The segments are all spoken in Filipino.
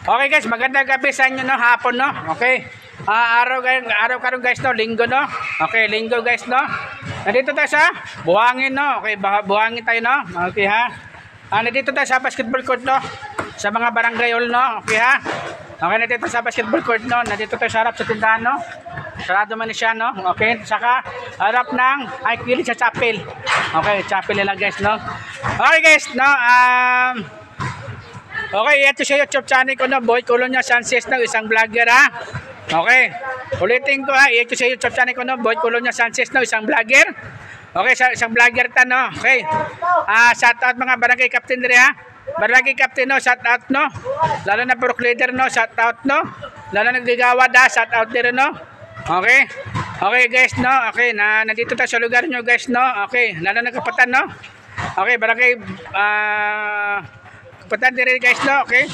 Okay guys, magandang gabi sa inyo no, hapon no. Okay. Araw karon guys no, linggo no. Okay, linggo guys no. Nandito tayo sa Buhangin no. Okay, Buhangin tayo no. Okay ha. Nandito tayo sa basketball court no. Sa mga barangay hall no. Okay ha. Okay, nandito sa basketball court no. Nandito tayo sa harap sa tindahan no. Sarado man siya no. Okay, saka harap ng Aikili sa chapel. Okay, chapel nila guys no. Okay guys no. Okay, ito sa YouTube channel ko no, Boy Colonia Sanchez no, isang vlogger ha. Okay, ulitin ko ha, ito sa YouTube channel ko no, Boy Colonia Sanchez no, isang vlogger. Okay, isang vlogger ta no. Okay, shout out mga barangay captain dire ha. Barangay captain no, shout out no. Lalo na pro leader no, shout out no. Lalo na nagigawad ha, shout out dire no. Okay, okay guys no, okay, nandito tayo sa lugar nyo guys no. Okay, lalo na kapatan no. Okay, barangay kapatan dire guys no, okay.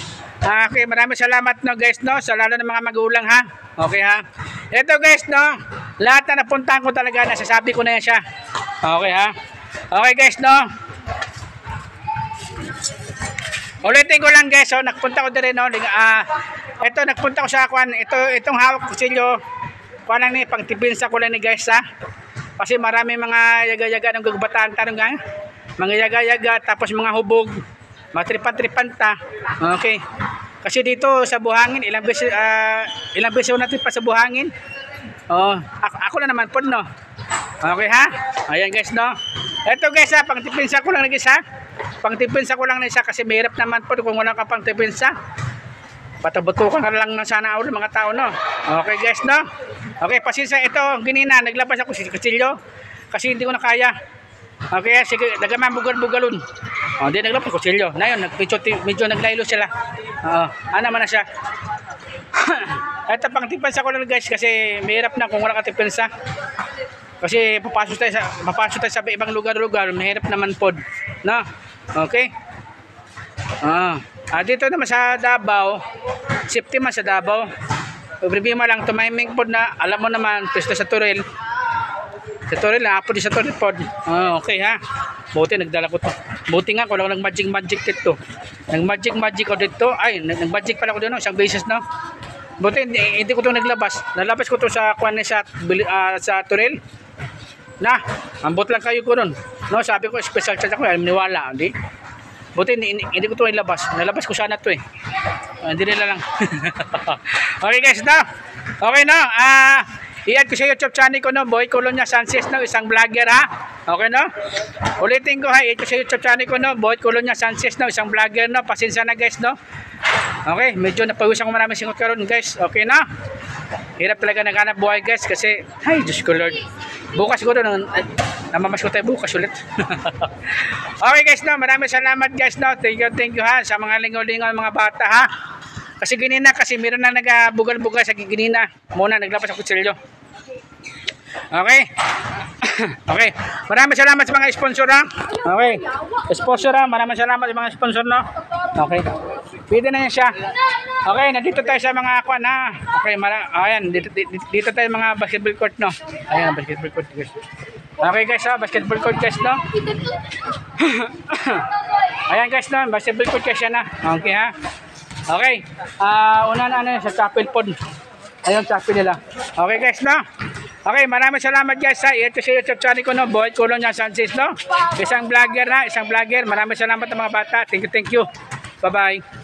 Okay, maraming salamat no guys no, sa lalo ng mga magulang ha. Okay ha. Ito guys no, lahat na napuntahan ko talaga, nasasabi ko na yan siya. Okay ha. Okay guys no. Ulitin ko lang guys, so nagpunta ko dire no. Ito nagpunta ko sa kwan, itong hawak ko silyo. Kuan lang ni pangtipinsa ko lang ni guys ha. Kasi marami mga yaga-yaga ng gugubataan tanong nga. Mga yaga-yaga tapos mga hubog. Matripan-tripan ta. Okay. Kasi dito sa Buhangin, ilang beses natin pa sa Buhangin. Oh, ako na naman po no. Okay ha? Ayan guys no. Ito guys ha, pangtipinsa ko lang guys ha. Pangtipinsa ko lang na isa kasi mahirap naman po kung wala ka pangtipinsa. Patabot ko ka lang na sana ulo mga tao no. Okay guys no. Okay, pasensya ito, ginina naglabas ako si kutsilyo kasi hindi ko na kaya. Okay, sige, dagaman bugal-bugalun. Oh, di naglapos ko silyo. Na yun, medyo naglaylo sila. Ano man na siya. Ito pang tipensa ko lang guys kasi mahirap na kung wala ka tipensa. Kasi papasok tayo sa ibang lugar-lugar, mahirap naman pod. No? Okay? Dito naman sa Davao, safety man sa Davao. Problema lang tumiming pod na, alam mo naman, pwesto sa Turil. Sa Toril, apo di sa Toril pod. Okay ha. Buti nagdala ko to. Buti nga ko lang nag-magic dito. Nag-magic ko dito. Ay, nag-magic pala ko dito isang beses no. Buti hindi ko to naglabas. Nalabas ko to sa kwan sa Toril. Na, ambot lang kayo ko nun. No, sabi ko special charge ako, maniwala, hindi. Buti hindi ko to ilabas. Nalabas ko sana to eh. Hindi nila lang. Okay guys, no. Okay no. I-add ko sa YouTube channel ko no, Boy Colonia Sanchez no, isang vlogger ha. Okay no? Ulitin ko ha, i-add ko sa YouTube channel ko no, Boy Colonia Sanchez no, isang vlogger no. Pasensya na guys no. Okay, medyo napawisan ko maraming singot karon guys. Okay na? Hirap talaga naghanap buhay guys kasi ay Diyos ko Lord. Bukas ko doon namamas ko tayo bukas ulit. Okay guys no, maraming salamat guys no. Thank you ha sa mga lingaw-lingaw mga bata ha. Kasi ginina, kasi meron na nagabugal-bugal sa ginina. Muna, naglapas ang kutsilyo. Okay? Okay. Maraming salamat sa mga sponsor ha. Okay. Sponsor ha. Maraming salamat sa mga sponsor no. Okay. Pwede na yan siya. Okay, nandito tayo sa mga kwan ha. Okay, ayan. Dito tayo mga basketball court no. Ayan, basketball court guys. Okay guys ha, basketball court guys no. Ayan guys no, basketball court guys yan ha. Okay ha. Okay, una na sa chapel pod. Ayun, chapel nila. Okay guys, no? Okay, maraming salamat guys sa ito sa YouTube channel ko no, Boy Colonia Sanchez no. Isang vlogger na, isang vlogger. Maraming salamat sa mga bata. Thank you. Bye-bye.